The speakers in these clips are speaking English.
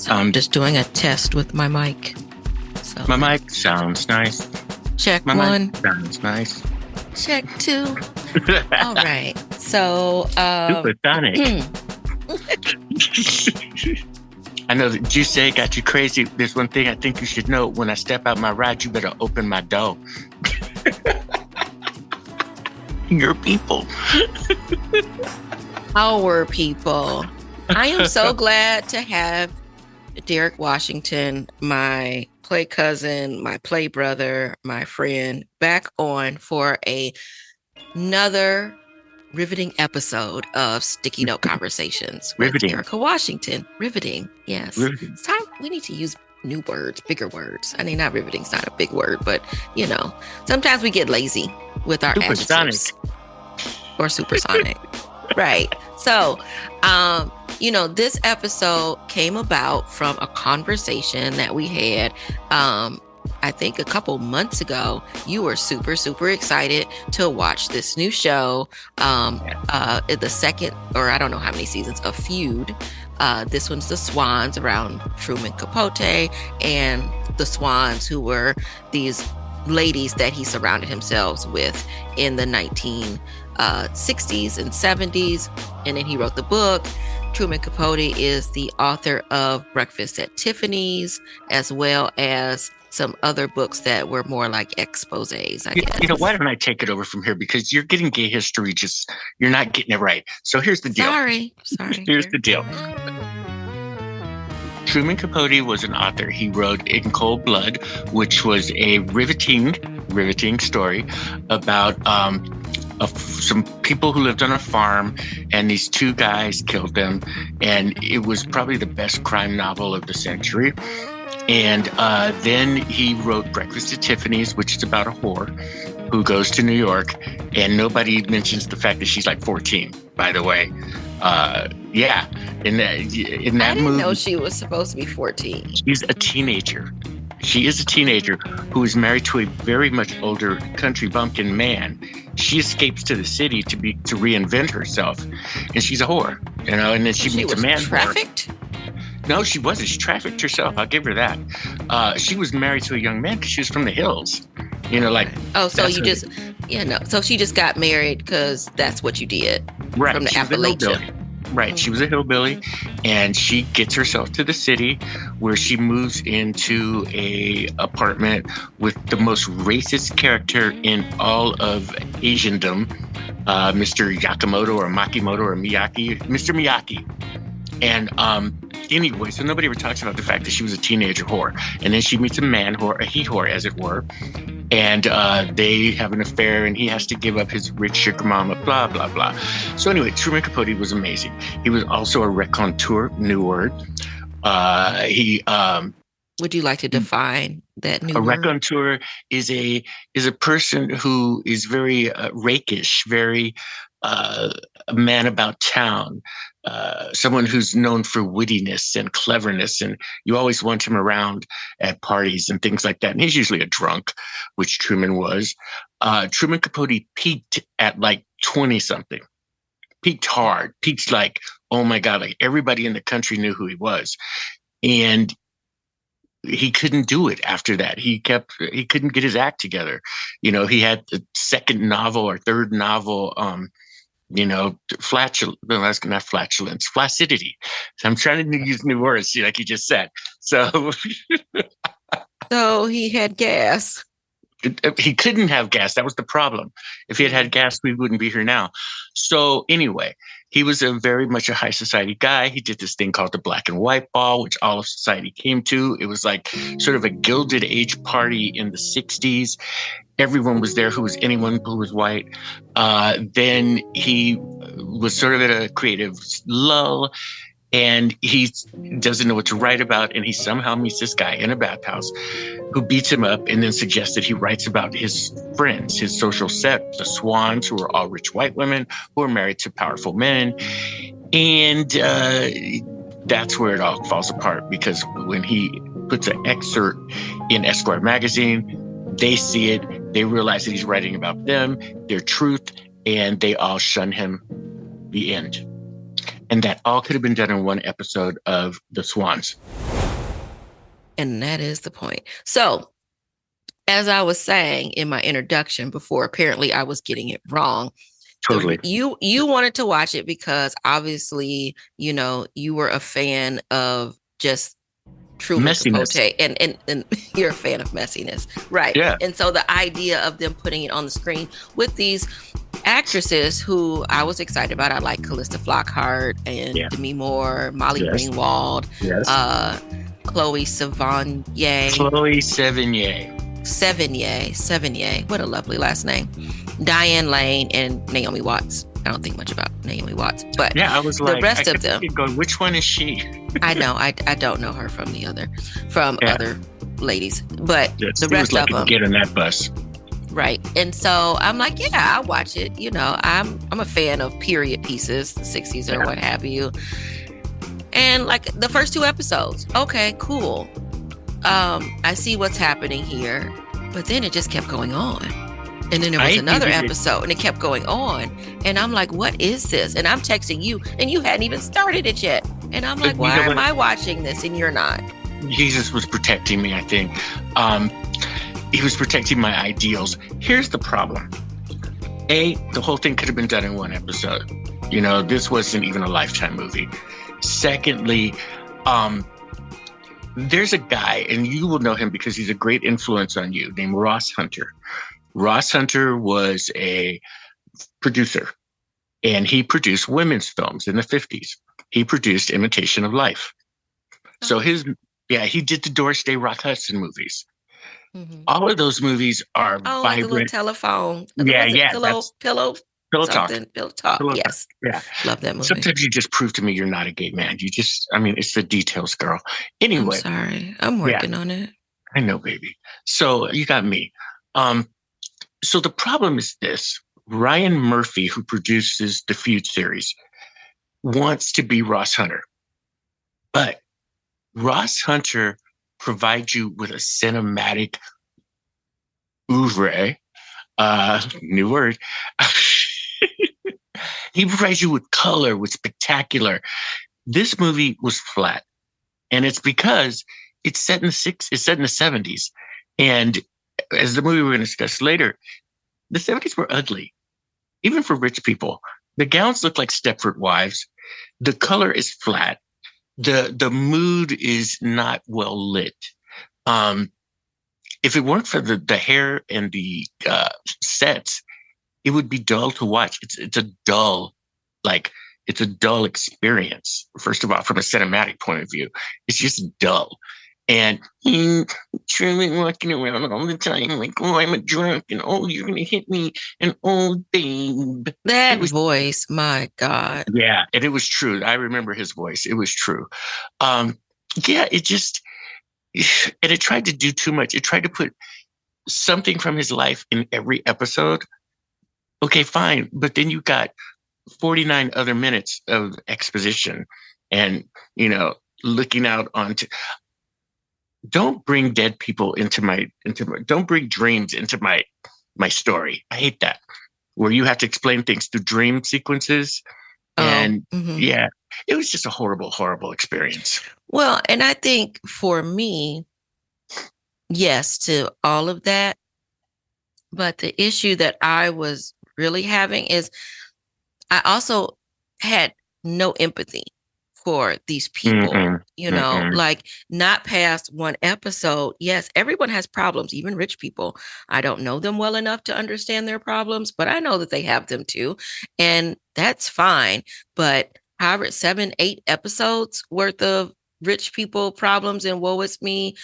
So I'm just doing a test with my mic. So My mic sounds nice. check My one, mic sounds nice. check two. All right. So Supersonic. I know that you say got you crazy. There's one thing I think you should know. When I step out my ride, you better open my door. Your people. our people. I am so glad to have Derek Washington, my play cousin, my play brother, my friend, back on for another riveting episode of Sticky Note Conversations with Riveting. Erika Washington. Riveting, yes. Riveting. It's time we need to use new words, bigger words. I mean, not riveting's not a big word, but sometimes we get lazy with our Supersonic. adjectives. Or supersonic. Right. So, this episode came about from a conversation that we had, I think a couple months ago. You were super, super excited to watch this new show, the second, or I don't know how many seasons of Feud. This one's the Swans around Truman Capote and the Swans, who were these ladies that he surrounded himself with in the 1960s and 70s. And then he wrote the book. Truman Capote is the author of Breakfast at Tiffany's, as well as some other books that were more like exposés, I guess. Why don't I take it over from here? Because you're getting gay history, you're not getting it right. So here's the deal. Sorry. Here's the deal. Truman Capote was an author. He wrote In Cold Blood, which was a riveting story about some people who lived on a farm, and these two guys killed them. And it was probably the best crime novel of the century. And then he wrote Breakfast at Tiffany's, which is about a whore who goes to New York, and nobody mentions the fact that she's like 14, by the way. In that I didn't movie, know she was supposed to be 14. she's a teenager. She is a teenager who is married to a very much older country bumpkin man. She escapes to the city to reinvent herself, and she's a whore, and then she meets a man. Trafficked? No, she wasn't. She trafficked herself. I'll give her that. She was married to a young man because she was from the hills. So she just got married because that's what you did. Right. From the Appalachia. Right. She was a hillbilly, and she gets herself to the city, where she moves into a apartment with the most racist character in all of Asiandom, Mr. Yakamoto or Makimoto or Miyaki, Mr. Miyaki. And anyway, so nobody ever talks about the fact that she was a teenager whore. And then she meets a man whore, a he whore, as it were. And they have an affair, and he has to give up his rich sugar mama, blah, blah, blah. So anyway, Truman Capote was amazing. He was also a raconteur, new word. Would you like to define that new word? A word? raconteur is a person who is very rakish, very a man about town, someone who's known for wittiness and cleverness, and you always want him around at parties and things like that. And he's usually a drunk, which Truman was. Truman Capote peaked at like 20-something. Peaked hard. Peaked like, oh my God, like everybody in the country knew who he was. And he couldn't do it after that. He couldn't get his act together. He had the second novel or third novel, flaccidity. So I'm trying to use new words, like you just said. So, so he had gas. He couldn't have gas. That was the problem. If he had had gas, we wouldn't be here now. So anyway, he was very much a high society guy. He did this thing called the Black and White Ball, which all of society came to. It was like sort of a Gilded Age party in the 60s. Everyone was there anyone who was white. Then he was sort of at a creative lull, and he doesn't know what to write about. And he somehow meets this guy in a bathhouse who beats him up and then suggests that he writes about his friends, his social set, the Swans, who are all rich white women who are married to powerful men. And that's where it all falls apart, because when he puts an excerpt in Esquire magazine, they see it, they realize that he's writing about them, their truth, and they all shun him. The end. And that all could have been done in one episode of The Swans. And that is the point. So, as I was saying in my introduction before, apparently I was getting it wrong. Totally. You wanted to watch it because obviously, you were a fan of just Truman Capote, Messiness. and you're a fan of messiness, right? Yeah. And so the idea of them putting it on the screen with these actresses who I was excited about, I like Callista Flockhart and Demi Moore, Molly Ringwald, Chloe Sevigny. Chloe Sevigny. Sevigny. What a lovely last name. Diane Lane and Naomi Watts. I don't think much about Naomi Watts, but yeah, I was like, the rest of them. Going, which one is she? I know. I don't know her from other ladies, but the rest like of them. Get on that bus. Right. And so I'm like, yeah, I'll watch it. I'm a fan of period pieces, the 60s or what have you. And like the first 2 episodes, okay, cool. I see what's happening here. But then it just kept going on. And then there was another episode and it kept going on. And I'm like, what is this? And I'm texting you and you hadn't even started it yet. And I'm like, why am I watching this and you're not? Jesus was protecting me, I think. He was protecting my ideals. Here's the problem. The whole thing could have been done in 1 episode. This wasn't even a Lifetime movie. Secondly, there's a guy, and you will know him because he's a great influence on you, named Ross Hunter. Ross Hunter was a producer, and he produced women's films in the 50s. He produced Imitation of Life. So he did the Doris Day Rock Hudson movies. Mm-hmm. All of those movies are vibrant. The little telephone. Pillow Talk. Yes. Yeah. Love that movie. Sometimes you just prove to me you're not a gay man. It's the details, girl. Anyway. I'm sorry. I'm working on it. I know, baby. So you got me. So the problem is this. Ryan Murphy, who produces the Feud series, wants to be Ross Hunter. But Ross Hunter provides you with a cinematic oeuvre, new word. He provides you with color, with spectacular. This movie was flat. And it's because it's set in the 70s. And as the movie we're going to discuss later, the 70s were ugly, even for rich people. The gowns look like Stepford Wives. The color is flat. The mood is not well lit. If it weren't for the hair and the sets, it would be dull to watch. It's a dull experience. First of all, from a cinematic point of view, it's just dull. And Truman walking around all the time like, oh, I'm a drunk, and oh, you're gonna hit me, and oh, babe. That voice, my God. Yeah, and it was true. I remember his voice. It was true. It just, and it tried to do too much. It tried to put something from his life in every episode. Okay, fine. But then you got 49 other minutes of exposition and, looking out onto, don't bring dead people don't bring dreams into my story. I hate that, where you have to explain things through dream sequences. And it was just a horrible, horrible experience. Well, and I think for me, yes, to all of that. But the issue that I was really having is I also had no empathy for these people, like not past 1 episode. Yes, everyone has problems, even rich people. I don't know them well enough to understand their problems, but I know that they have them too. And that's fine. But however, 7, 8 episodes worth of rich people problems and woe is me,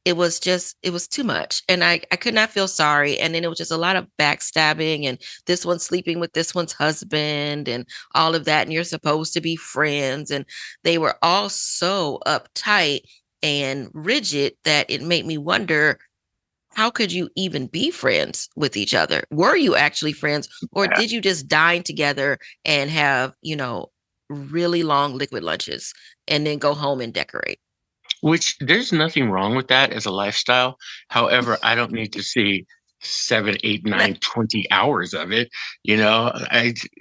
it was too much. And I could not feel sorry. And then it was just a lot of backstabbing and this one's sleeping with this one's husband and all of that. And you're supposed to be friends. And they were all so uptight and rigid that it made me wonder, how could you even be friends with each other? Were you actually friends, or did you just dine together and have, really long liquid lunches and then go home and decorate? Which there's nothing wrong with that as a lifestyle. However, I don't need to see 7, 8, 9, 20 hours of it.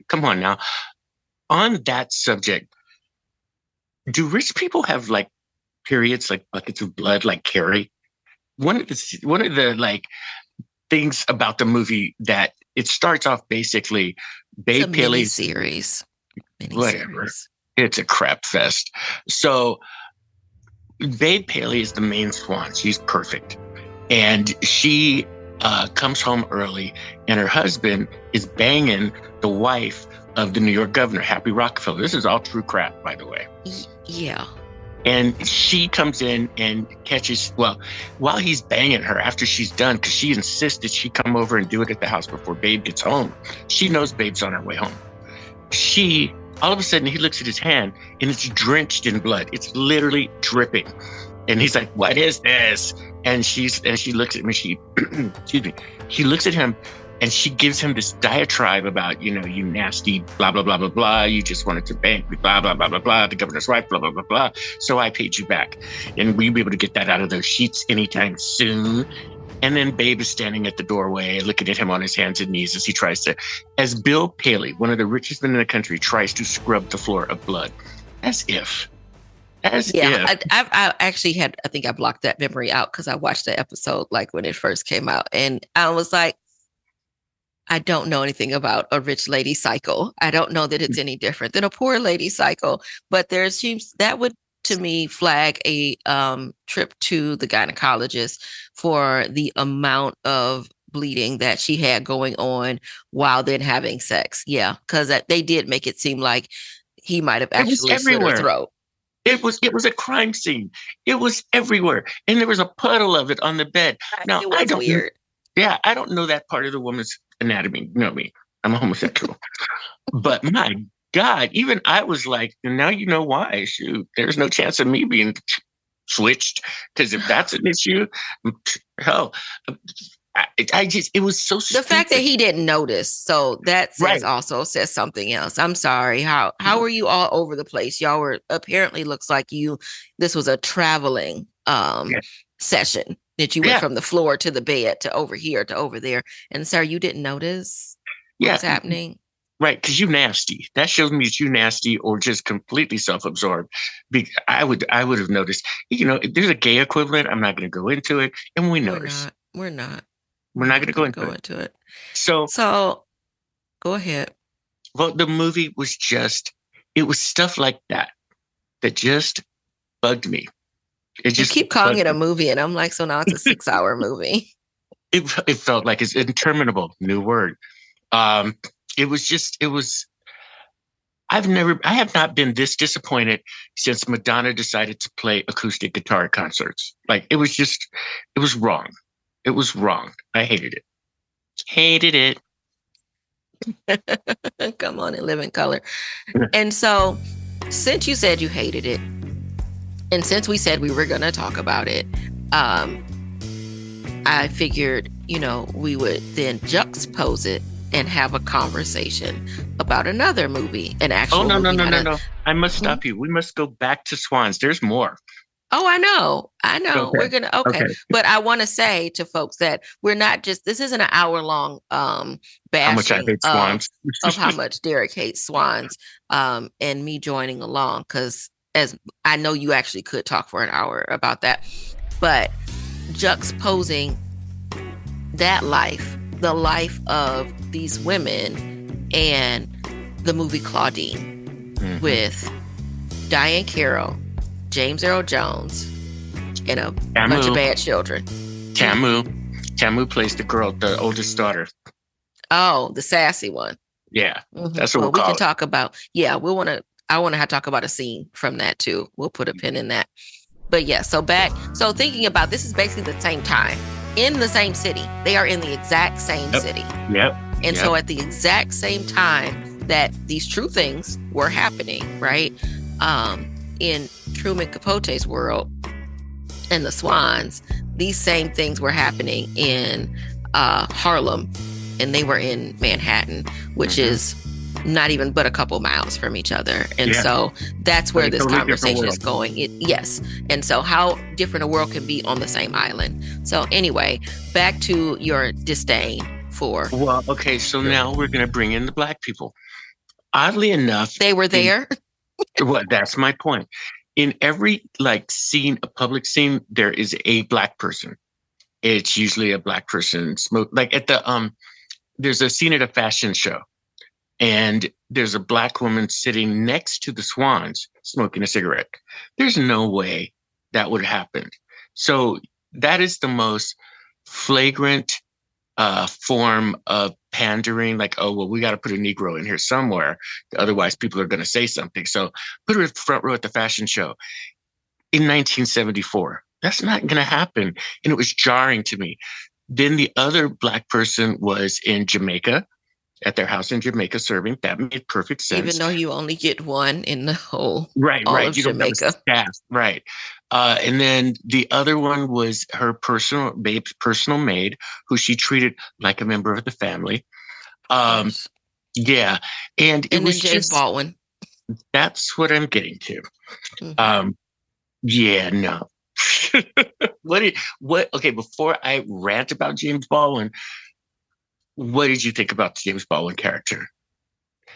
Come on now. On that subject, do rich people have like periods, like buckets of blood, like Carrie. One of the like things about the movie that it starts off basically It's a Babe mini Paley's series. whatever. It's a crap fest. So Babe Paley is the main swan. She's perfect. And she comes home early, and her husband is banging the wife of the New York governor, Happy Rockefeller. This is all true crap, by the way. Yeah. And she comes in and catches, well, while he's banging her after she's done, because she insists that she come over and do it at the house before Babe gets home. She knows Babe's on her way home. All of a sudden, he looks at his hand and it's drenched in blood. It's literally dripping. And he's like, "What is this?" And she looks at me, excuse me, he looks at him and she gives him this diatribe about, you nasty, blah, blah, blah, blah, blah. You just wanted to bank, blah, blah, blah, blah, blah. The governor's wife, blah, blah, blah, blah. So I paid you back. And we'll be able to get that out of those sheets anytime soon. And then Babe is standing at the doorway, looking at him on his hands and knees as Bill Paley, one of the richest men in the country, tries to scrub the floor of blood. As if. I actually I think I blocked that memory out because I watched the episode like when it first came out. And I was like, I don't know anything about a rich lady cycle. I don't know that it's any different than a poor lady cycle, but that would, to me, flag a trip to the gynecologist for the amount of bleeding that she had going on while then having sex. Yeah, because they did make it seem like he might have actually slit her throat. It was a crime scene. It was everywhere, and there was a puddle of it on the bed. Now, it was weird. Yeah, I don't know that part of the woman's anatomy. You know me, I'm a homosexual, but my God, even I was like, now you know why. Shoot, there's no chance of me being switched, because if that's an issue, hell, it was so stupid. The fact that he didn't notice, so that also says something else. I'm sorry. How were you all over the place? Y'all were apparently, looks like this was a traveling session that you went from the floor to the bed to over here to over there. And sir, you didn't notice what's happening? Right, because you nasty. That shows me that you nasty or just completely self-absorbed. I would have noticed. If there's a gay equivalent, I'm not going to go into it, and we notice. We're not going to go into it. So go ahead. Well, the movie was it was stuff like that just bugged me. You keep calling it a movie, and I'm like, so now it's a 6-hour movie. It felt like it's interminable. New word. I have not been this disappointed since Madonna decided to play acoustic guitar at concerts. Like, it was wrong. It was wrong. I hated it. Hated it. Come on and live in color. And so, since you said you hated it, and since we said we were going to talk about it, I figured, we would then juxtapose it and have a conversation about another movie, an actual movie. No. I must stop you. We must go back to swans. There's more. Oh, I know. Okay. We're going to, okay. But I want to say to folks that we're not this isn't an hour-long bashing how much I hate swans. Of how much Derek hates swans, and me joining along, because as I know you actually could talk for an hour about that, but juxtaposing that life, the life of these women, and the movie Claudine with Diane Carroll, James Earl Jones, and a bunch of bad children. Tamu plays the girl, the oldest daughter. Oh, the sassy one. Yeah, that's what we can talk about. Yeah, I want to talk about a scene from that too. We'll put a pin in that. But yeah, so thinking about this is basically the same time in the same city. They are in the exact same city. Yep. And so at the exact same time that these true things were happening, right? In Truman Capote's world and the Swans, these same things were happening in Harlem, and they were in Manhattan, which is not even but a couple miles from each other. And so that's where this conversation is going. Yes. And so how different a world can be on the same island. So anyway, back to your disdain for... Well, okay, so now we're going to bring in the Black people. Oddly enough... They were there? Well, that's my point. in every like scene, a public scene, there is a Black person. It's usually a Black person smoke. Like at the there's a scene at a fashion show, and there's a Black woman sitting next to the swans smoking a cigarette. There's no way that would happen. So that is the most flagrant form of pandering. Like, oh, well, we got to put a Negro in here somewhere. Otherwise, people are going to say something. So put her in front row at the fashion show in 1974. That's not going to happen. And it was jarring to me. Then the other Black person was in Jamaica, at their house in Jamaica serving. That made perfect sense. Even though you only get one in the whole, right, all right. of You don't have a Jamaica. staff, right? And then the other one was her babe's personal maid, who she treated like a member of the family. Course. Yeah, and it And was then James just Baldwin. that's what I'm getting to. Mhm. Yeah, no. What? Okay, before I rant about James Baldwin, what did you think about the James Baldwin character?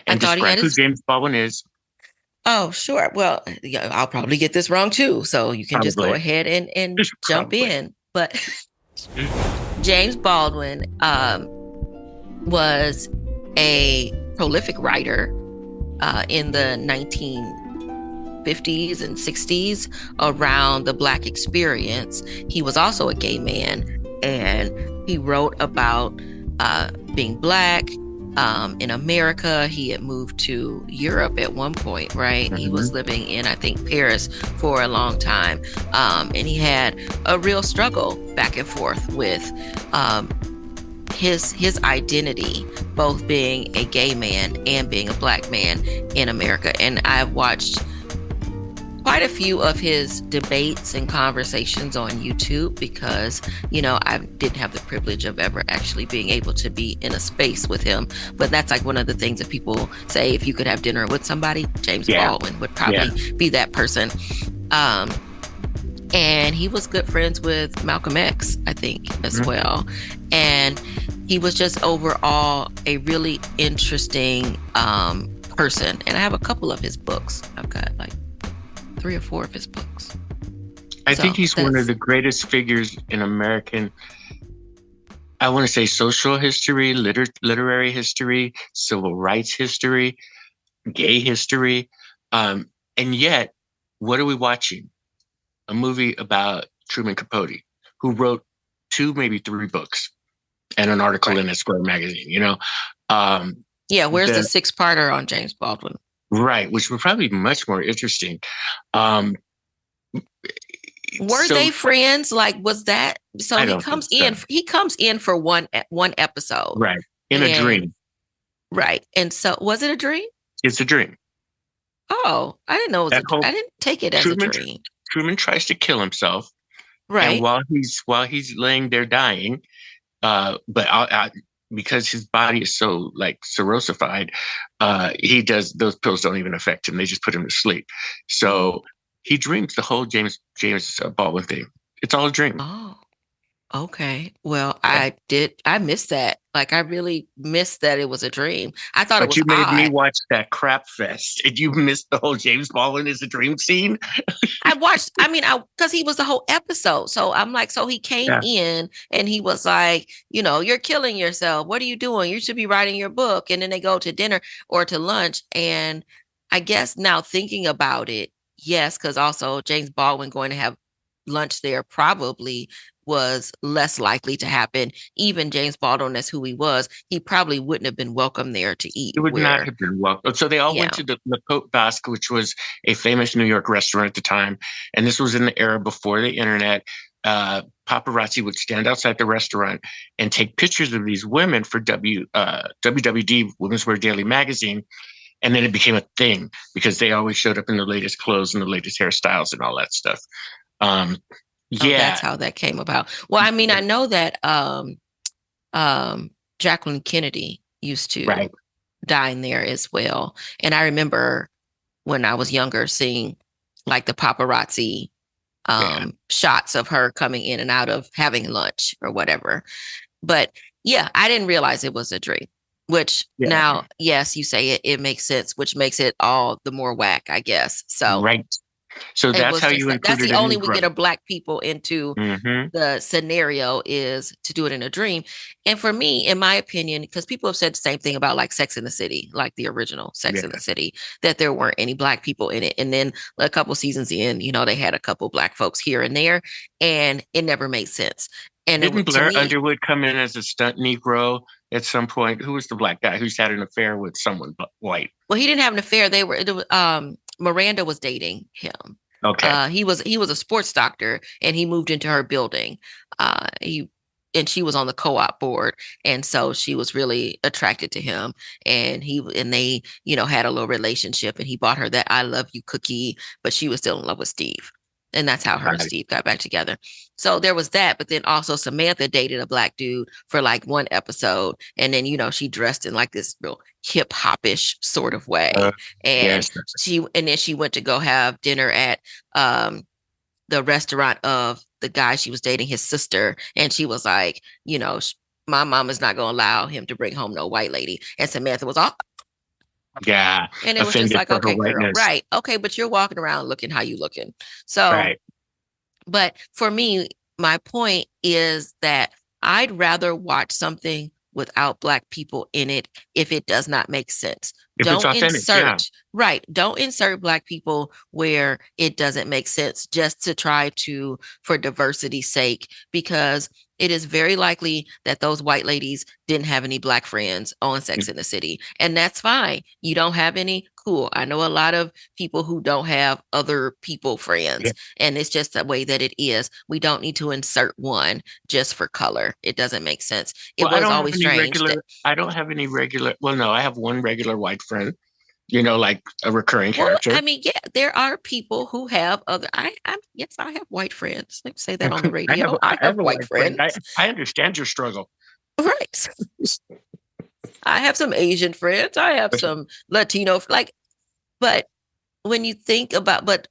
I And thought he describe had who his. James Baldwin is. Oh, sure. Well, yeah, I'll probably get this wrong too. So you can just go Probably. ahead and jump Probably. in. But James Baldwin was a prolific writer in the 1950s and 60s around the Black experience. He was also a gay man, and he wrote about being Black in America. He had moved to Europe at one point, right? Mm-hmm. He was living in, I think, Paris for a long time. And he had a real struggle back and forth with his identity, both being a gay man and being a Black man in America. And I've watched quite a few of his debates and conversations on YouTube because, I didn't have the privilege of ever actually being able to be in a space with him. But that's like one of the things that people say, if you could have dinner with somebody, James Baldwin would probably be that person. And he was good friends with Malcolm X, I think, as well. And he was just overall a really interesting person. And I have a couple of his books. I've got like 3 or 4 of his books. I think he's one of the greatest figures in American, I want to say, social history, literary history, civil rights history, gay history. And yet, what are we watching? A movie about Truman Capote, who wrote 2, maybe 3 books and an article in Esquire magazine, where's the 6-parter on James Baldwin? Right, which would probably be much more interesting. Were they friends? Like, was that so? He comes in for one episode, right? In a dream, right? And so, was it a dream? It's a dream. Oh, I didn't know it was. I didn't take it as a dream. Truman tries to kill himself, right? And while he's laying there dying, but because his body is so like cirrhosified, those pills don't even affect him. They just put him to sleep. So he dreams the whole James Baldwin thing. It's all a dream. Oh, okay. Well, yeah. I missed that. Like, I really missed that it was a dream. I thought it was odd. But you made me watch that crap fest, and you missed the whole James Baldwin is a dream scene. Because he was the whole episode. So I'm like, so he came in and he was like, you're killing yourself. What are you doing? You should be writing your book. And then they go to dinner or to lunch. And I guess now thinking about it, yes, because also James Baldwin going to have lunch there probably was less likely to happen. Even James Baldwin, as who he was, he probably wouldn't have been welcome there to eat. He would not have been welcome. So they all went to the Côte Basque, which was a famous New York restaurant at the time. And this was in the era before the internet. Paparazzi would stand outside the restaurant and take pictures of these women for WWD, Women's Wear Daily magazine. And then it became a thing because they always showed up in the latest clothes and the latest hairstyles and all that stuff. That's how that came about. Well, I mean, I know that Jacqueline Kennedy used to dine there as well. And I remember when I was younger seeing like the paparazzi shots of her coming in and out of having lunch or whatever. But yeah, I didn't realize it was a dream, which now, yes, you say it makes sense, which makes it all the more whack, I guess. So, right. So It that's was how just you that. That's included the a only way we Negro. get a black people into Mm-hmm. the scenario is to do it in a dream. And for me, in my opinion, because people have said the same thing about like Sex in the City, like the original Sex in the Yeah. City, that there weren't any black people in it. And then a couple seasons in, they had a couple black folks here and there, and it never made sense. And Didn't to Blair me, Underwood come in as a stunt Negro at some point? Who was the black guy who's had an affair with someone white? well, he didn't have an affair. Miranda was dating him. Okay. He was a sports doctor, and he moved into her building. He and she was on the co-op board, and so she was really attracted to him. And they had a little relationship, and he bought her that "I love you" cookie, but she was still in love with Steve, and that's how her and Right. Steve got back together. So there was that, but then also Samantha dated a black dude for like one episode, and then she dressed in like this real hip hopish sort of way, and Yes. then she went to go have dinner at um the restaurant of the guy she was dating, his sister, and she was like, my mom is not going to allow him to bring home no white lady. And Samantha was all, Yeah. and it was just Offended like, for her okay, girl, whiteness. right, okay, but you're walking around looking how you looking. So, Right. but for me, my point is that I'd rather watch something without black people in it if it does not make sense. If it's authentic, yeah. Don't insert black people where it doesn't make sense just to try to, for diversity's sake, because it is very likely that those white ladies didn't have any black friends on Sex in the City. And that's fine. You don't have any? Cool. I know a lot of people who don't have other people friends, Yeah. and it's just the way that it is. We don't need to insert one just for color. It doesn't make sense. It Well, was always strange that, I don't have any regular, well, no, I have one regular white friend, like a recurring well, character. I mean, yeah, there are people who have other. Yes, I have white friends. Let me say that on the radio. I I have have a white white friend. friends. I understand your struggle. Right. I have some Asian friends. I have some Latino, but when you think about, but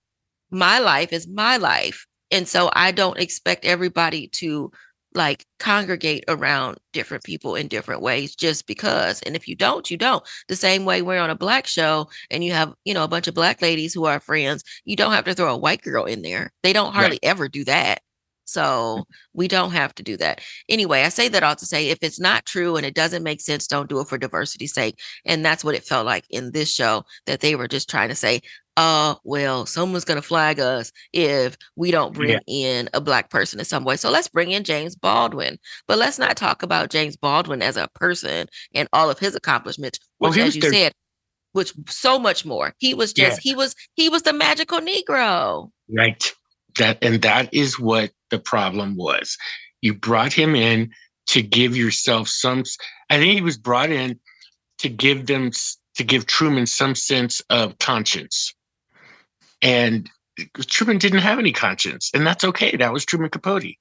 my life is my life. And so I don't expect everybody to like congregate around different people in different ways just because. And if you don't, you don't. The same way we're on a black show and you have, a bunch of black ladies who are friends, you don't have to throw a white girl in there. They don't hardly ever do that. So we don't have to do that. Anyway, I say that all to say if it's not true and it doesn't make sense, don't do it for diversity's sake. And that's what it felt like in this show, that they were just trying to say, well, someone's going to flag us if we don't bring in a black person in some way. So let's bring in James Baldwin. But let's not talk about James Baldwin as a person and all of his accomplishments, which, as you said, which so much more. He was just, he was the magical Negro. Right. That is what the problem was. You brought him in to give yourself I think he was brought in to give Truman some sense of conscience. And Truman didn't have any conscience, and that's okay. That was Truman Capote.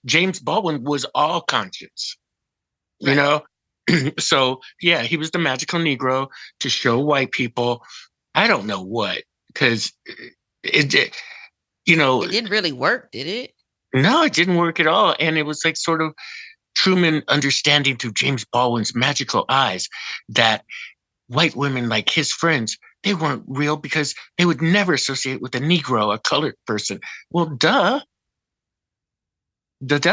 James Baldwin was all conscience, So yeah, he was the magical Negro to show white people, I don't know what, because it didn't really work, did it? No, it didn't work at all. And it was like sort of Truman understanding through James Baldwin's magical eyes that white women, like his friends, they weren't real because they would never associate with a Negro, a colored person. Well, duh. He's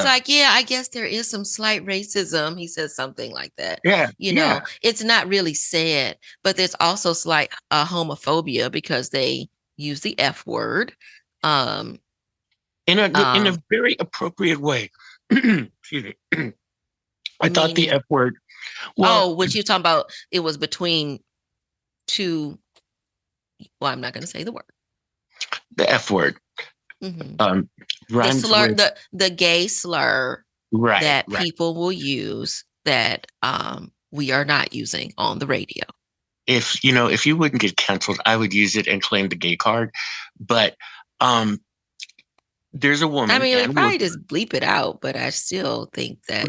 like, yeah, I guess there is some slight racism. He says something like that. Yeah. It's not really said, but there's also slight homophobia because they use the F word. In a very appropriate way. Excuse me. I thought the F word. Well, what you're talking about, it was between two. Well, I'm not going to say the word. The F word. Mm-hmm. The slur, the gay slur that people will use that we are not using on the radio. If you wouldn't get canceled, I would use it and claim the gay card. But there's a woman. I mean, we probably just bleep it out, but I still think that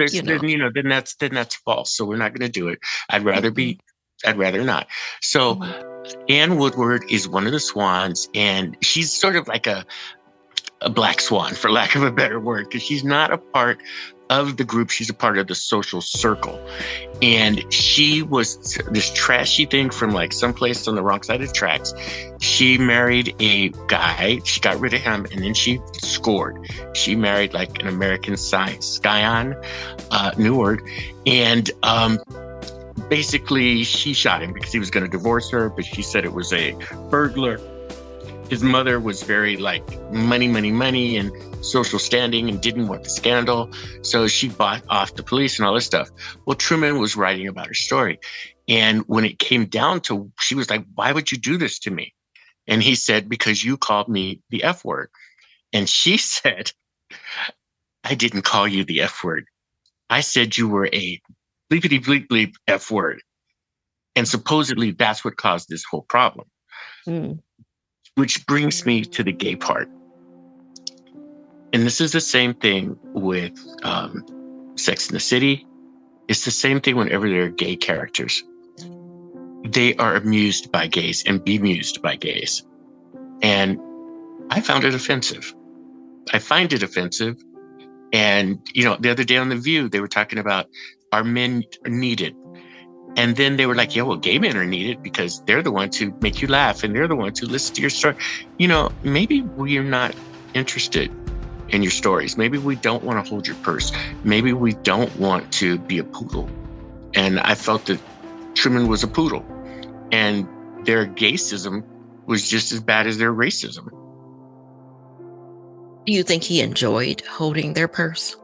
then that's false. So we're not going to do it. I'd rather not. So Ann Woodward is one of the swans, and she's sort of like a black swan, for lack of a better word, because she's not a part of the group. She's a part of the social circle. And she was this trashy thing from like someplace on the wrong side of the tracks. She married a guy. She got rid of him, and then she scored. She married like an American scion, new word. And basically, she shot him because he was going to divorce her, but she said it was a burglar. His mother was very like money, and social standing and didn't want the scandal. So she bought off the police and all this stuff. Well, Truman was writing about her story. And when it came down to, she was like, why would you do this to me? And he said, because you called me the F word. And she said, I didn't call you the F word. I said you were a bleepity bleep bleep F word. And supposedly that's what caused this whole problem. Mm. Which brings me to the gay part. And this is the same thing with Sex and the City. It's the same thing whenever there are gay characters. They are amused by gays and bemused by gays. And I found it offensive. I find it offensive. And, you know, the other day on The View, they were talking about, are men needed? And then they were like, yeah, well, gay men are needed because they're the ones who make you laugh and they're the ones who listen to your story. You know, maybe we're not interested in your stories. Maybe we don't want to hold your purse. Maybe we don't want to be a poodle. And I felt that Truman was a poodle, and their gaysism was just as bad as their racism. Do you think he enjoyed holding their purse?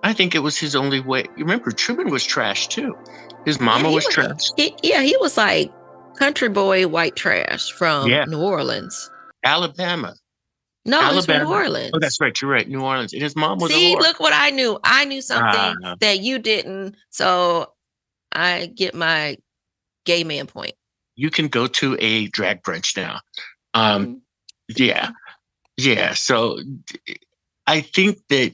I think it was his only way. Remember, Truman was trash too. His mama was trash. He was like country boy white trash from New Orleans. Alabama. No, Alabama. He's from New Orleans. Oh, that's right. You're right. New Orleans. And his mom was a whore. Look what I knew. I knew something that you didn't. So I get my gay man point. You can go to a drag brunch now. Yeah. So I think that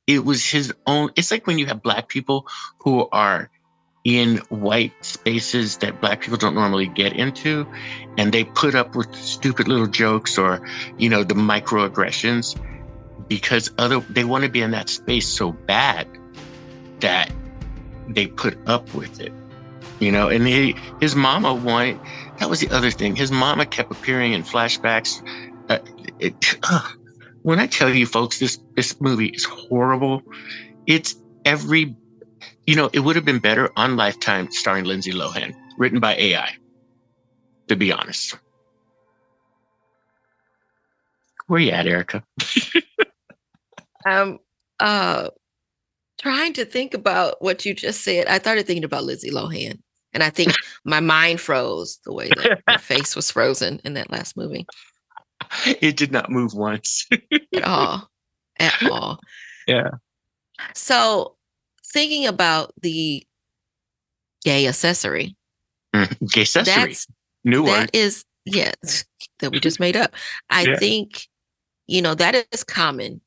it was his own. It's like when you have Black people who are in white spaces that Black people don't normally get into, and they put up with stupid little jokes or, you know, the microaggressions because they want to be in that space so bad that they put up with it, you know. And his mama wanted, that was the other thing. His mama kept appearing in flashbacks. When I tell you folks, this movie is horrible. It's it would have been better on Lifetime starring Lindsay Lohan, written by AI, to be honest. Where you at, Erika? I'm trying to think about what you just said. I started thinking about Lindsay Lohan, and I think my mind froze the way that her face was frozen in that last movie. It did not move once. At all. Yeah. So thinking about the gay accessory. Gay accessory. New word. That is, that we just made up. I think, that is common,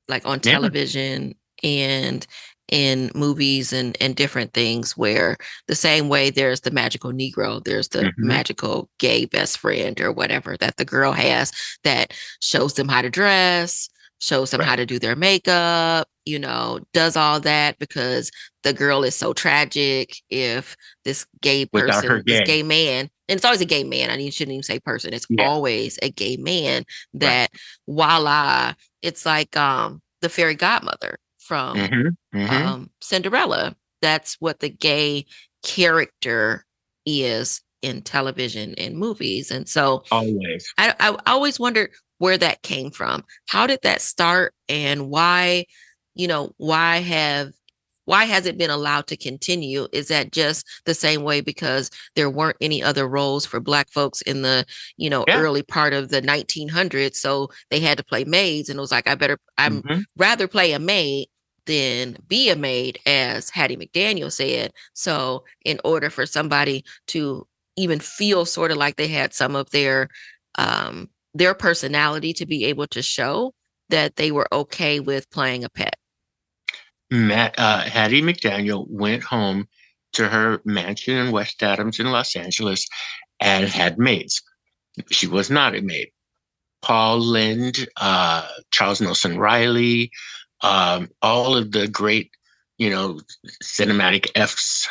like on television and in movies and different things, where the same way there's the magical Negro, there's the magical gay best friend or whatever that the girl has that shows them how to dress, shows them how to do their makeup, does all that because the girl is so tragic if this gay person, this gay man, and it's always a gay man. I shouldn't even say person. It's always a gay man that voila, it's like the fairy godmother from Cinderella. That's what the gay character is in television and movies. And so always, I always wondered where that came from. How did that start, and why has it been allowed to continue? Is that just the same way because there weren't any other roles for Black folks in the, early part of the 1900s? So they had to play maids, and it was like, I'm rather play a maid than be a maid, as Hattie McDaniel said. So in order for somebody to even feel sort of like they had some of their personality to be able to show that they were okay with playing a pet. Hattie McDaniel went home to her mansion in West Adams in Los Angeles and had maids. She was not a maid. Paul Lynde, Charles Nelson Riley, All of the great, cinematic Fs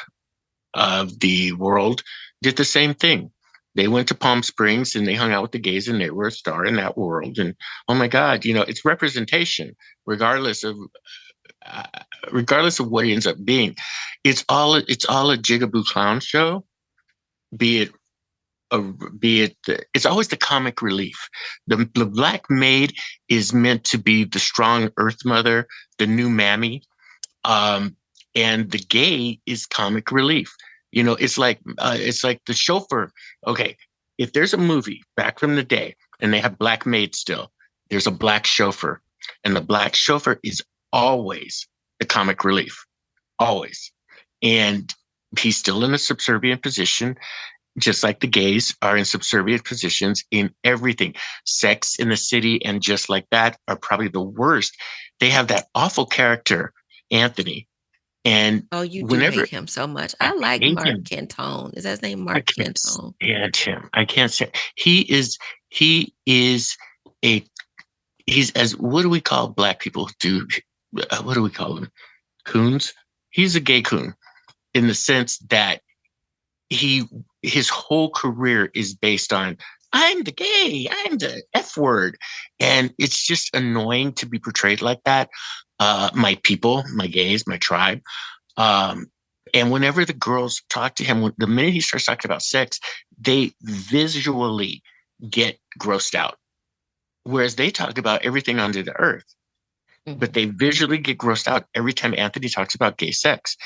of the world did the same thing. They went to Palm Springs and they hung out with the gays and they were a star in that world. And oh my God, it's representation, regardless of uh, regardless of what it ends up being. It's all a jigaboo clown show. Be it it's always the comic relief. The black maid is meant to be the strong Earth Mother, the new mammy, um, and the gay is comic relief. It's like the chauffeur. Okay, if there's a movie back from the day and they have black maids still, there's a black chauffeur, and the black chauffeur is always the comic relief, always, and he's still in a subservient position, just like the gays are in subservient positions in everything. Sex in the City and Just Like That are probably the worst. They have that awful character, Anthony. And Oh, you do whenever hate him so much. I I like hate Mark him, Cantone. Is that his name, I Mark can't Cantone? stand him. I can't stand. He is a he's as what do we call black people who do? What do we call them? Coons. He's a gay coon in the sense that he his whole career is based on I'm the gay, I'm the F word. And it's just annoying to be portrayed like that. My people, my gays, my tribe. Um, and whenever the girls talk to him, the minute he starts talking about sex, they visually get grossed out. Whereas they talk about everything under the earth, but Mhm. they visually get grossed out every time Anthony talks about gay sex.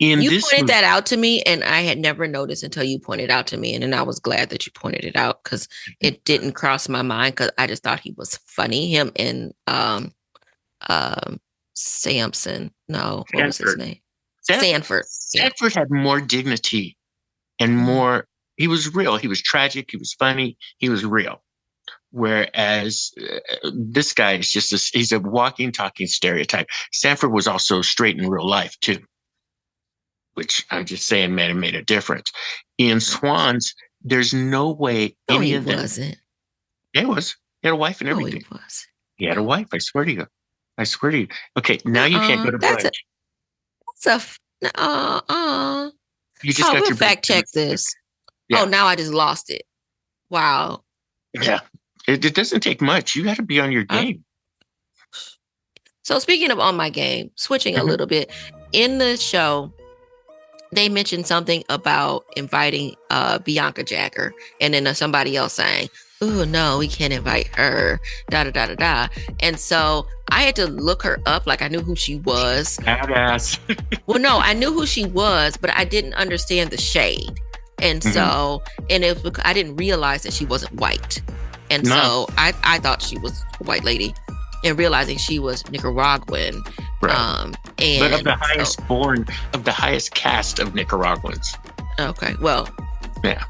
In You this pointed movie, that out to me, and I had never noticed until you pointed out to me. And then I was glad that you pointed it out because it didn't cross my mind because I just thought he was funny. Him and um Samson. No, what was his Stanford, name? Stanford, Sanford. Yeah. Stanford had more dignity and Mhm. more. He was real. He was tragic. He was funny. He was real. Whereas this guy is he's a walking, talking stereotype. Stanford was also straight in real life too, which I'm just saying, man, it made a difference. In Swans, there's no way No, any he of them. wasn't. It was. He had a wife and No, he everything. was. He had a wife. I swear to you. I swear to you. Okay, now you can't Uh-uh. go to That's a brunch. uh-uh. You just Oh, got we'll your brunch. fact check this. Oh, Yeah, now I just lost it. Wow. yeah. It doesn't take much. You got to be on your I, game. so speaking of on my game, switching a Mhm. little bit, in the show, they mentioned something about inviting Bianca Jagger, and then somebody else saying, "Oh no, we can't invite her." Da da da da da. And so I had to look her up, like I knew who she was. Badass. Well, no, I knew who she was, but I didn't understand the shade. And Mhm. so, and it was because I didn't realize that she wasn't white. And No, so I thought she was a white lady, and realizing she was Nicaraguan. right. But of And the so, highest born, of the highest caste of Nicaraguans. okay, well, Yeah,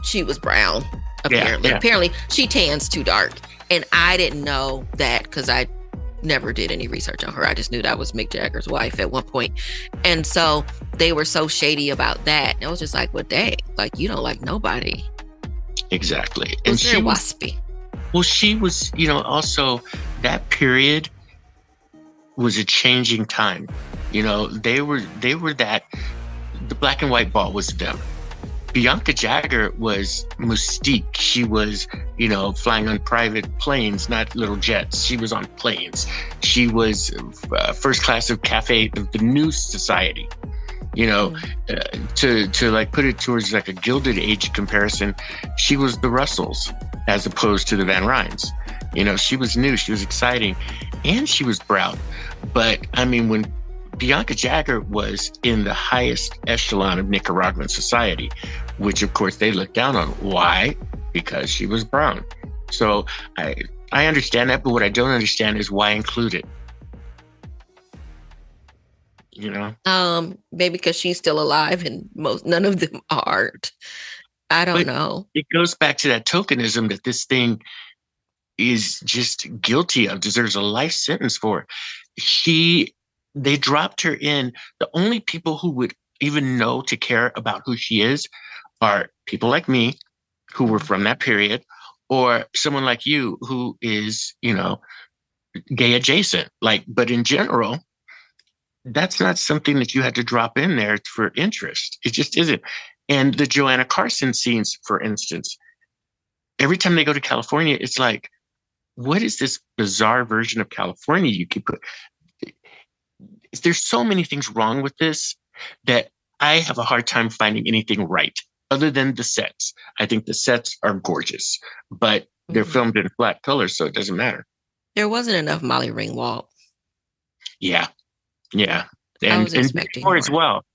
she was brown, yeah, apparently. yeah. Apparently, she tans too dark. And I didn't know that because I never did any research on her. I just knew that was Mick Jagger's wife at one point. And so they were so shady about that. And I was just like, well, dang, like, you don't like nobody. Exactly. It And was very she was, waspy. well, she was, also that period was a changing time. They were that the black and white ball was them. Bianca Jagger was mystique. She was, flying on private planes, not little jets. She was on planes. She was first class of cafe of the new society. You know, Mm. to like put it towards like a Gilded Age comparison, she was the Russells as opposed to the Van Ryns. She was new, she was exciting, and she was brown. But I mean, when Bianca Jagger was in the highest echelon of Nicaraguan society, which of course they looked down on. Why? Because she was brown. So I understand that, but what I don't understand is why include it. You know, Maybe because she's still alive and none of them aren't. I don't but know. it goes back to that tokenism that this thing is just guilty of, deserves a life sentence for. They dropped her in. The only people who would even know to care about who she is are people like me who were Mhm. from that period, or someone like you who is, gay adjacent. Like, but in general, that's not something that you had to drop in there for interest. It just isn't. And the Joanna Carson scenes, for instance, every time they go to California, it's like, what is this bizarre version of California you keep put? There's so many things wrong with this that I have a hard time finding anything right other than the sets. I think the sets are gorgeous, but they're Mhm. filmed in flat colors, so it doesn't matter. There wasn't enough Molly Ringwald. Yeah, yeah, I was and Demi expecting Moore as more. well.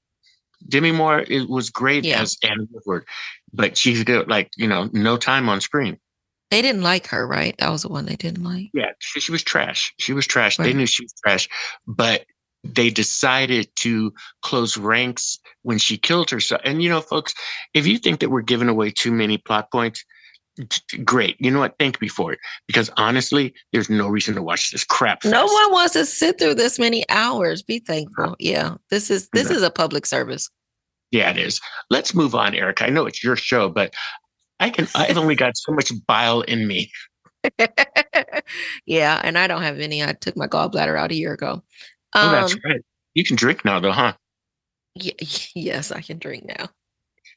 Demi Moore was great Yeah. as Anna Woodward, but she's got like no time on screen. They didn't like her, right? That was the one they didn't like. Yeah, she was trash. She was trash. They Right. knew she was trash, but they decided to close ranks when she killed herself. And folks, if you think that we're giving away too many plot points, great. You know what? Thank me for it, because honestly, there's no reason to watch this crap No fest. one wants to sit through this many hours. Be thankful. Yeah. This is a public service. Yeah, it is. Let's move on, Erica. I know it's your show, but I've only got so much bile in me. Yeah, and I don't have any. I took my gallbladder out a year ago. Oh, that's Um, right. You can drink now, though, huh? yes, I can drink now.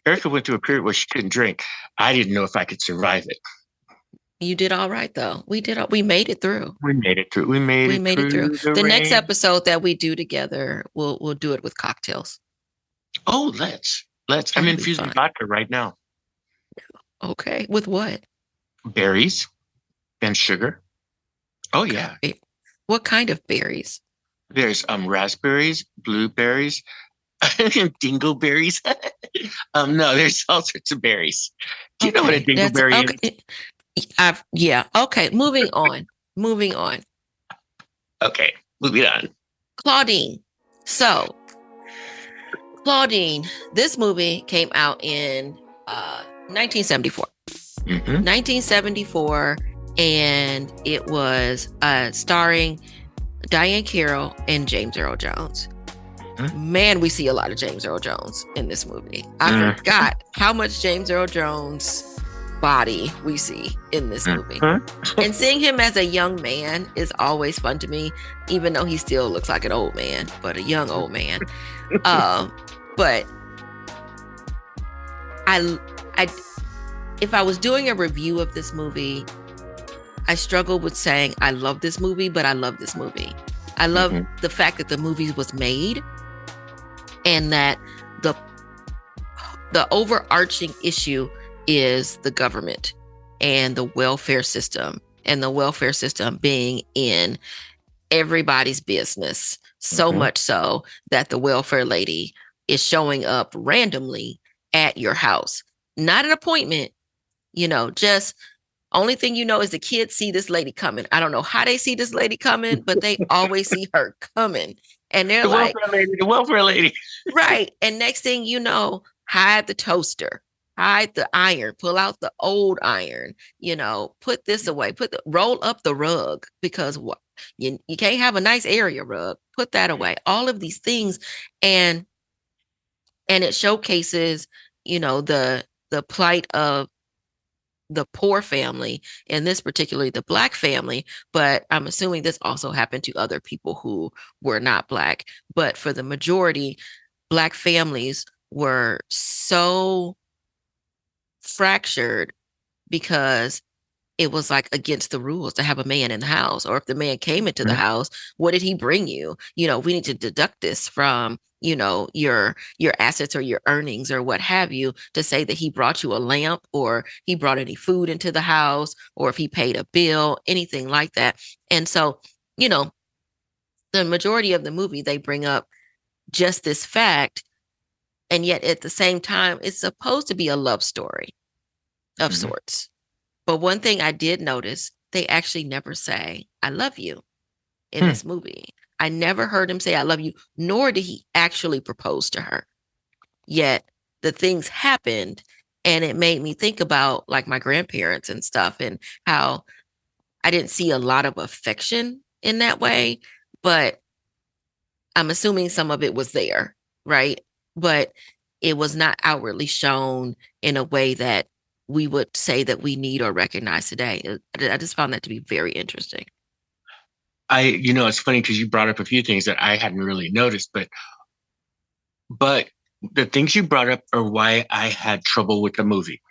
Erica went through a period where she couldn't drink. I didn't know if I could survive it. You did all right though. We made it through. We made it through. We made We it made it through. through the The next rain. episode that we do together, we'll do it with cocktails. Oh, let's. I'm That'll be infusing fun. vodka right now. Okay. With what? Berries and sugar. Oh yeah. What kind of berries? There's raspberries, blueberries, dingleberries. No, there's all sorts of berries. Do you know what a Okay. That's dingleberry is? okay. Yeah. Okay. Moving on. Moving on. Okay, moving on. Claudine. So, Claudine, this movie came out in 1974. Mm-hmm. 1974, and it was starring Diane Carroll and James Earl Jones. Mm-hmm. Man, we see a lot of James Earl Jones in this movie. I forgot how much James Earl Jones body we see in this movie. And seeing him as a young man is always fun to me, even though he still looks like an old man, but a young old man. But I if I was doing a review of this movie, I struggle with saying I love this movie, but I love this movie. I love the fact that the movie was made and that the overarching issue is the government and the welfare system, and the welfare system being in everybody's business, so much so that the welfare lady is showing up randomly at your house. Not an appointment, just only thing is the kids see this lady coming. I don't know how they see this lady coming, but they always see her coming. And they're like, the welfare lady. Right. And next thing you know, hide the toaster, hide the iron, pull out the old iron, put this away, roll up the rug, because what you can't have a nice area rug, put that away, all of these things. And it showcases, the plight of the poor family, and this particularly the Black family, but I'm assuming this also happened to other people who were not Black. But for the majority, Black families were so fractured because it was like against the rules to have a man in the house. Or if the man came into the house, what did he bring you? We need to deduct this from, your assets or your earnings or what have you, to say that he brought you a lamp or he brought any food into the house, or if he paid a bill, anything like that. And so, the majority of the movie, they bring up just this fact. And yet at the same time, it's supposed to be a love story of sorts. But one thing I did notice, they actually never say, I love you in this movie. I never heard him say, I love you, nor did he actually propose to her. Yet the things happened, and it made me think about like my grandparents and stuff, and how I didn't see a lot of affection in that way, but I'm assuming some of it was there, right? But it was not outwardly shown in a way that we would say that we need or recognize today. I just found that to be very interesting. it's funny because you brought up a few things that I hadn't really noticed, but the things you brought up are why I had trouble with the movie.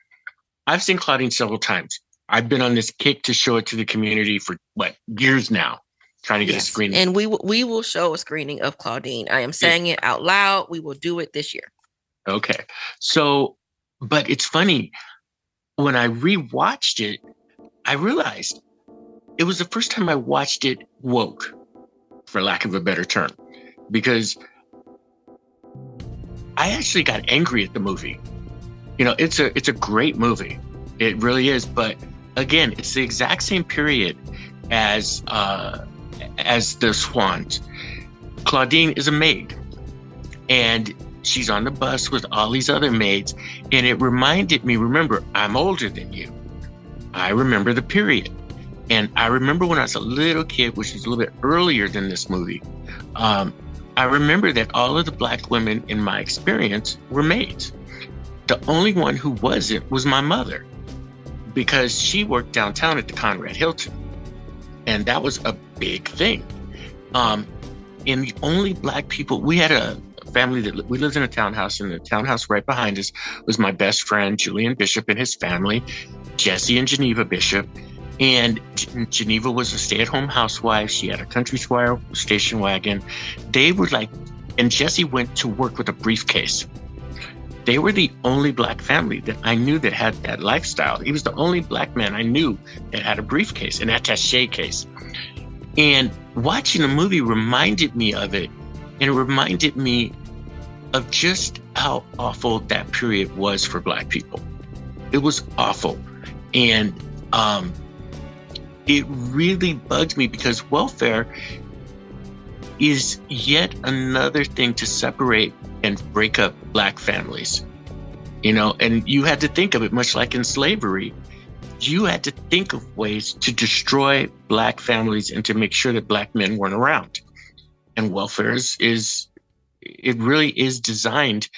I've seen Claudine several times. I've been on this kick to show it to the community for years now, trying to get a Yes. screening. And we will show a screening of Claudine. I am saying it out loud. We will do it this year. Okay. So, but it's funny, when I rewatched it, I realized it was the first time I watched it woke, for lack of a better term, because I actually got angry at the movie. It's a great movie. It really is. But again, it's the exact same period as the Swans. Claudine is a maid, and she's on the bus with all these other maids, and it reminded me. Remember, I'm older than you. I remember the period, and I remember when I was a little kid, which is a little bit earlier than this movie. I remember that all of the Black women in my experience were maids. The only one who wasn't was my mother, because she worked downtown at the Conrad Hilton. And that was a big thing. And the only Black people, we had a family that we lived in a townhouse, and the townhouse right behind us was my best friend, Julian Bishop, and his family, Jesse and Geneva Bishop. And Geneva was a stay-at-home housewife. She had a country squire station wagon. They were and Jesse went to work with a briefcase. They were the only Black family that I knew that had that lifestyle. He was the only Black man I knew that had a briefcase, an attaché case. And watching the movie reminded me of it. And it reminded me of just how awful that period was for Black people. It was awful. And it really bugged me, because welfare is yet another thing to separate and break up Black families. And you had to think of it much like in slavery. You had to think of ways to destroy Black families and to make sure that Black men weren't around. And welfare it really is designed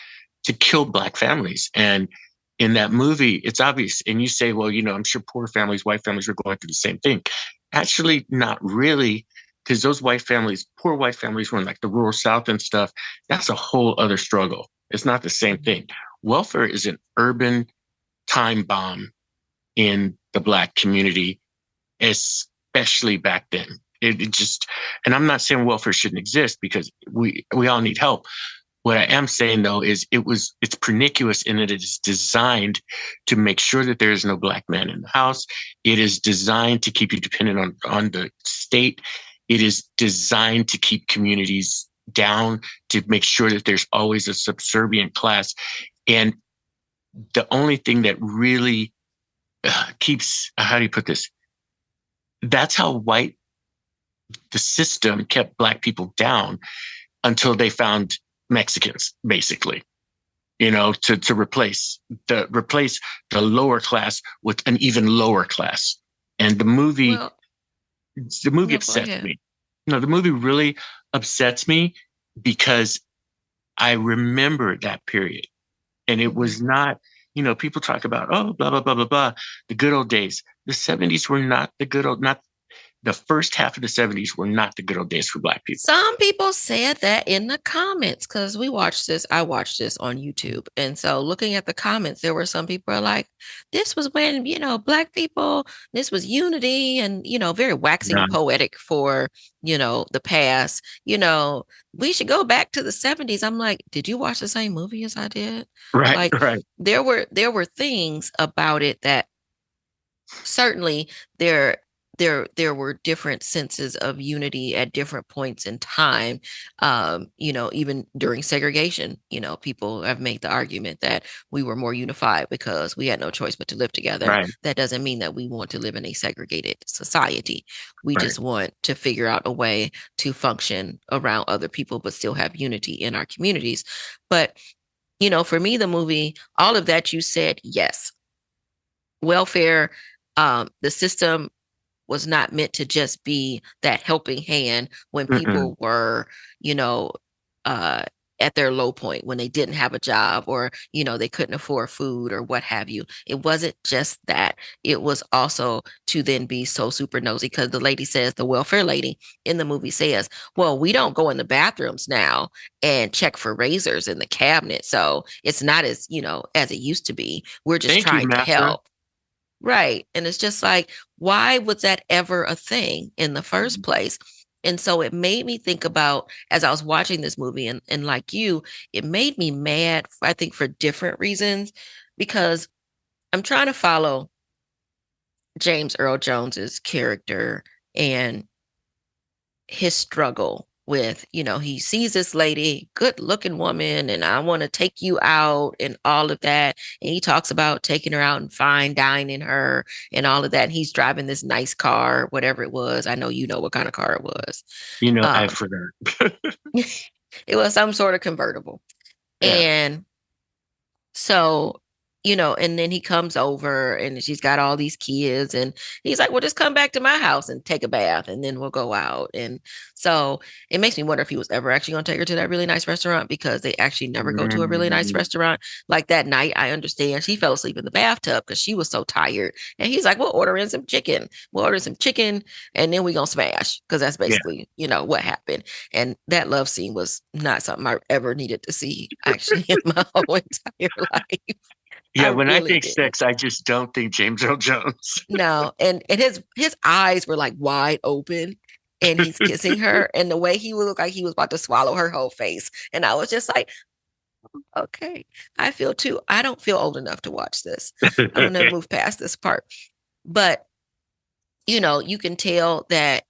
to kill Black families. And in that movie, it's obvious. And you say, well, I'm sure poor families, white families were going through the same thing. Actually, not really, because those poor white families were in the rural South and stuff. That's a whole other struggle. It's not the same thing. Welfare is an urban time bomb in the Black community, especially back then. It just, and I'm not saying welfare shouldn't exist, because we all need help. What I am saying, though, is it's pernicious in that it is designed to make sure that there is no Black man in the house. It is designed to keep you dependent on the state. It is designed to keep communities down, to make sure that there's always a subservient class. And the only thing that really keeps, how do you put this? That's how the system kept Black people down until they found Mexicans, basically, to replace the lower class with an even lower class. And the movie upsets me. The movie really upsets me, because I remember that period. And it was not, people talk about, oh, blah, blah, blah, blah, blah, the good old days. The 70s were not the first half of the 70s were not the good old days for Black people. Some people said that in the comments, because I watched this on YouTube. And so looking at the comments, there were some people are like, this was when, Black people, this was unity, and, very waxing poetic for, the past, we should go back to the 70s. I'm like, did you watch the same movie as I did? Right. Right. There were things about it that certainly there were different senses of unity at different points in time. Even during segregation, people have made the argument that we were more unified because we had no choice but to live together. Right. That doesn't mean that we want to live in a segregated society. We just want to figure out a way to function around other people, but still have unity in our communities. But, for me, the movie, all of that you said, yes. Welfare, the system was not meant to just be that helping hand when people were, at their low point when they didn't have a job, or they couldn't afford food or what have you. It wasn't just that. It was also to then be so super nosy, because the lady says, the welfare lady in the movie says, well, we don't go in the bathrooms now and check for razors in the cabinet, so it's not as as it used to be. We're just Thank you, trying to Martha. help. Right. And it's just like, why was that ever a thing in the first place? And so it made me think about, as I was watching this movie, and like you, it made me mad, I think, for different reasons, because I'm trying to follow James Earl Jones's character and his struggle with, he sees this lady, good looking woman, and I want to take you out and all of that. And he talks about taking her out and fine dining her and all of that. And he's driving this nice car, whatever it was. I know you know what kind of car it was. I Um, forgot. it was some sort of convertible. Yeah. And so, and then he comes over and she's got all these kids, and he's like, well, just come back to my house and take a bath and then we'll go out. And so it makes me wonder if he was ever actually going to take her to that really nice restaurant, because they actually never go to a really nice Mm. restaurant. Like that night, I understand she fell asleep in the bathtub because she was so tired. And he's like, we'll order in some chicken. We'll order some chicken and then we're going to smash, because that's Yeah. basically, what happened. And that love scene was not something I ever needed to see actually in my whole entire life. I Yeah. When I really think didn't. sex, I just don't think James Earl Jones. No, and his eyes were like wide open, and he's kissing her, and the way he would look like he was about to swallow her whole face, and I was just like, okay, I feel too. I don't feel old enough to watch this. I'm gonna move past this part, but you can tell that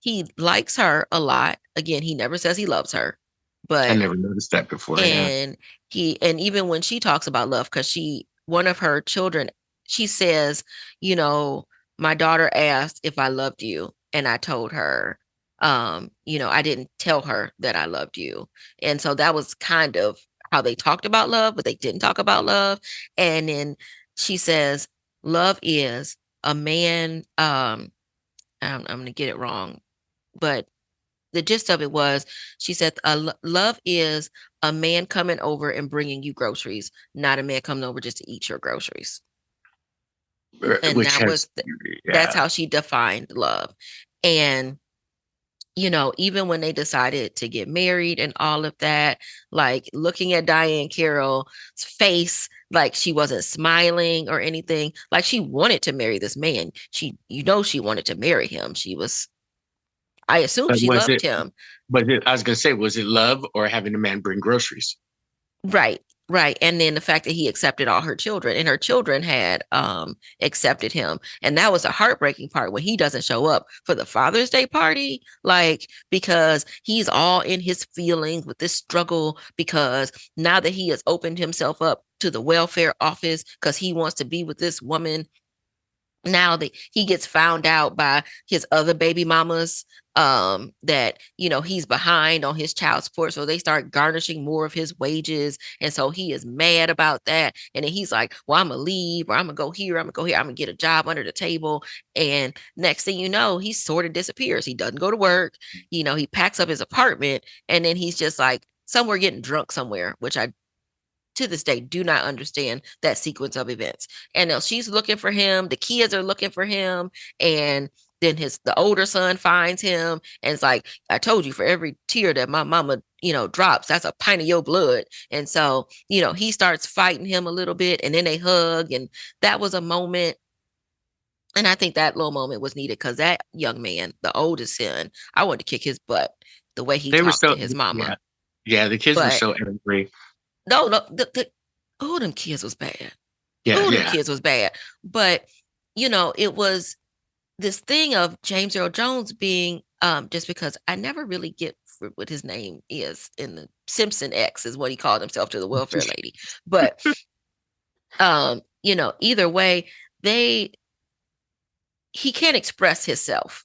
he likes her a lot. Again, he never says he loves her, I but never noticed that before. Yeah. and even when she talks about love, because one of her children, she says, you know my daughter asked if I loved you, and I told her, I didn't tell her that I loved you. And so that was kind of how they talked about love, but they didn't talk about love. And then she says, love is a man, I'm gonna get it wrong, but the gist of it was, she said, love is a man coming over and bringing you groceries, not a man coming over just to eat your groceries. And Which has, that's yeah. how she defined love. And even when they decided to get married and all of that, like looking at Diane Carroll's face, like she wasn't smiling or anything, like she wanted to marry this man. She wanted to marry him. I assume But she loved him. I was going to say, was it love or having a man bring groceries? Right, right. And then the fact that he accepted all her children, and her children had accepted him. And that was a heartbreaking part when he doesn't show up for the Father's Day party, like, because he's all in his feelings with this struggle, because now that he has opened himself up to the welfare office because he wants to be with this woman, now that he gets found out by his other baby mamas, that he's behind on his child support, so they start garnishing more of his wages, and so he is mad about that. And then he's like, well, I'm gonna leave, or I'm gonna go here, I'm gonna get a job under the table. And next thing you know, he sort of disappears. He doesn't go to work. He packs up his apartment, and then he's just like somewhere getting drunk somewhere, which I to this day do not understand that sequence of events. And now she's looking for him, the kids are looking for him, and then the older son finds him, and it's like, I told you, for every tear that my mama drops, that's a pint of your blood. And so he starts fighting him a little bit, and then they hug, and that was a moment. And I think that little moment was needed, because that young man, the oldest son, I wanted to kick his butt, the way he They were talked to so, his yeah. mama. Yeah. The kids were But so angry. no, no, oh, them kids was bad. Yeah. Oh, them Yeah. kids was bad. But it was this thing of James Earl Jones being, just because I never really get what his name is in the Simpson X is what he called himself to the welfare lady. But either way, they he can't express himself.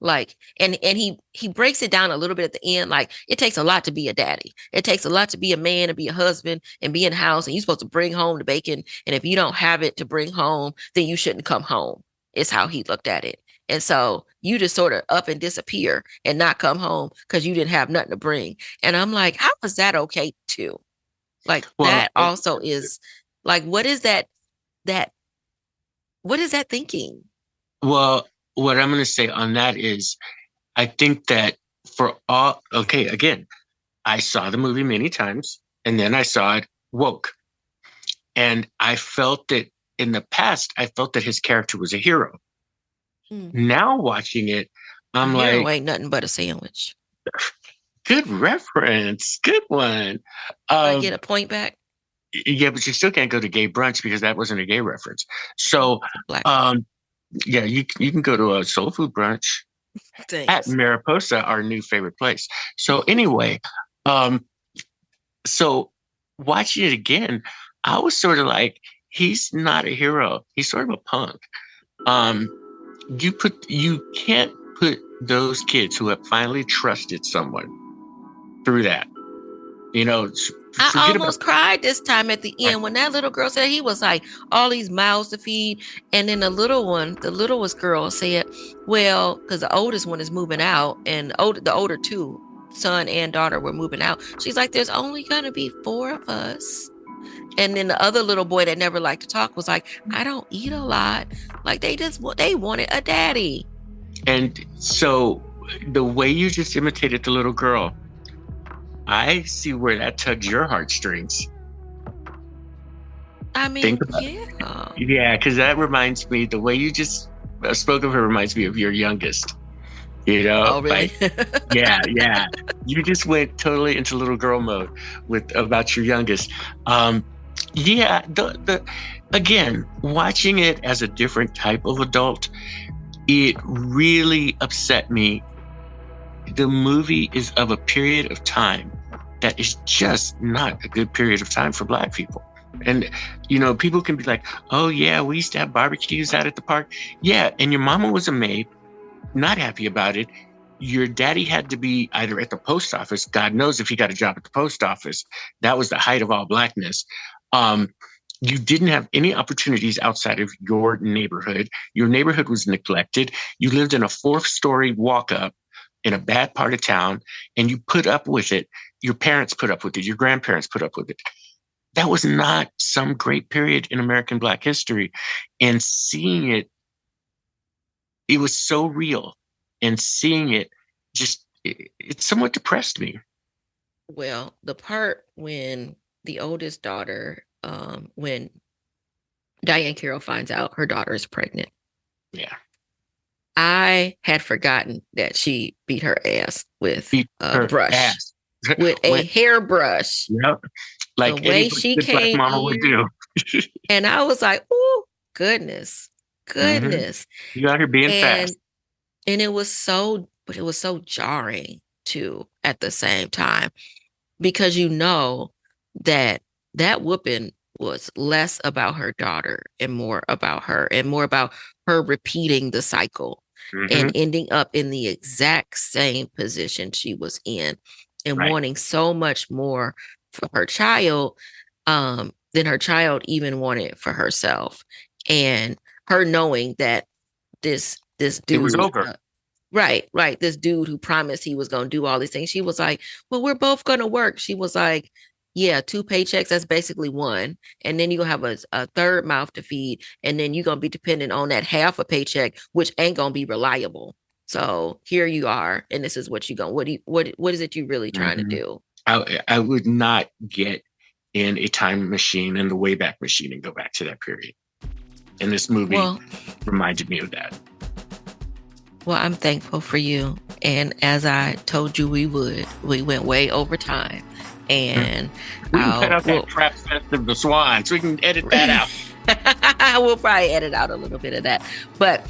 Like, and he breaks it down a little bit at the end. Like, it takes a lot to be a daddy. It takes a lot to be a man and be a husband and be in the house, and you're supposed to bring home the bacon. And if you don't have it to bring home, then you shouldn't come home, is how he looked at it. And so you just sort of up and disappear and not come home because you didn't have nothing to bring. And I'm like, how is that okay too? Like Well, that also is like, what is that what is that thinking? well, what I'm going to say on that is, I think that for all, okay, again, I saw the movie many times and then I saw it woke. And I felt that in the past, I felt that his character was a hero. Mm. Now watching it, A I'm hero like, ain't nothing but a sandwich. good reference, good one. I get a point back. Yeah, but you still can't go to gay brunch because that wasn't a gay reference. So, Black. um, yeah, you can go to a soul food brunch at Thanks. Mariposa, our new favorite place. So anyway, um, so watching it again, I was sort of like, he's not a hero. He's sort of a punk. Um, you can't put those kids who have finally trusted someone through that. You know, I forget about almost cried this time at the end when that little girl said he was like all these mouths to feed. And then the littlest girl said, well, because the oldest one is moving out and the older two, son and daughter, were moving out. She's like, there's only going to be 4 of us. And then the other little boy that never liked to talk was like, I don't eat a lot. Like they wanted a daddy. And so the way you just imitated the little girl, I see where that tugs your heartstrings. I Think mean, about yeah. it. Yeah, because that reminds me, the way you just spoke of her reminds me of your youngest. You know, Oh, really? like, yeah. You just went totally into little girl mode with about your youngest. Yeah, the again, watching it as a different type of adult, it really upset me. The movie is of a period of time that is just not a good period of time for Black people. And, you know, people can be like, oh, yeah, we used to have barbecues out at the park. Yeah. And your mama was a maid, not happy about it. Your daddy had to be either at the post office. God knows if he got a job at the post office. That was the height of all Blackness. You didn't have any opportunities outside of your neighborhood. Your neighborhood was neglected. You lived in a 4th-story walk-up in a bad part of town, and you put up with it. Your parents put up with it. Your grandparents put up with it. That was not some great period in American Black history. And seeing it, it was so real. And seeing it it somewhat depressed me. Well, the part when the oldest daughter, when Diane Carroll finds out her daughter is pregnant. Yeah. I had forgotten that she beat her ass with Beat a her brush, ass. with a hairbrush. Yep. The Like any way she good Black came mama would in, do. and I was like, "Oh, goodness, Mm-hmm. goodness!" You out here being And fast. but it was so jarring too at the same time because you know that that whooping was less about her daughter and more about her and more about her repeating the cycle Mm-hmm. and ending up in the exact same position she was in and Right. wanting so much more for her child than her child even wanted for herself, and her knowing that this It was dude over. right, this dude who promised he was going to do all these things, she was like, well, we're both going to work. She was like, yeah, 2 paychecks, that's basically one, and then you're gonna have a third mouth to feed, and then you're gonna be dependent on that half a paycheck, which ain't gonna be reliable. So here you are, and this is what you going, what is it you really trying to Mm-hmm. do? I would not get in a time machine and the Wayback Machine and go back to that period. And this movie Well, reminded me of that. I'm thankful for you. And as I told you we would, we went way over time. And We can cut out we'll, that crap fest of the swans. We can edit that out. we'll probably edit out a little bit of that. But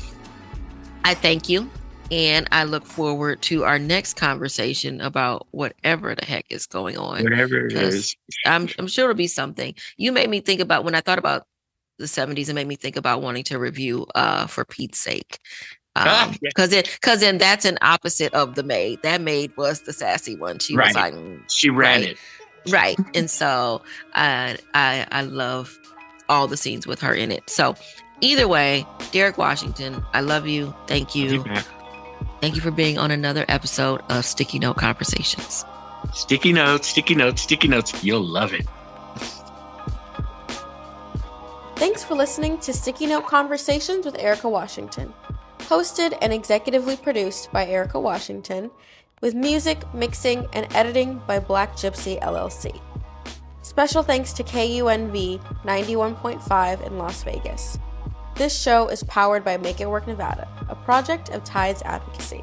I thank you. And I look forward to our next conversation about whatever the heck is going on. Whatever it Because is. I'm sure it'll be something. You made me think about, when I thought about the 70s, it made me think about wanting to review For Pete's Sake. Yeah. Because then that's an opposite of the maid. That maid was the sassy one. She was like, She ran it. Right. And so I love all the scenes with her in it. So Either way, Derek Washington, I love you. Thank you. Thank you for being on another episode of Sticky Note Conversations. Sticky notes, sticky notes, sticky notes. You'll love it. Thanks for listening to Sticky Note Conversations with Erika Washington. Hosted and executively produced by Erika Washington, with music, mixing, and editing by Black Gypsy LLC. Special thanks to KUNV 91.5 in Las Vegas. This show is powered by Make It Work Nevada, a project of Tides Advocacy.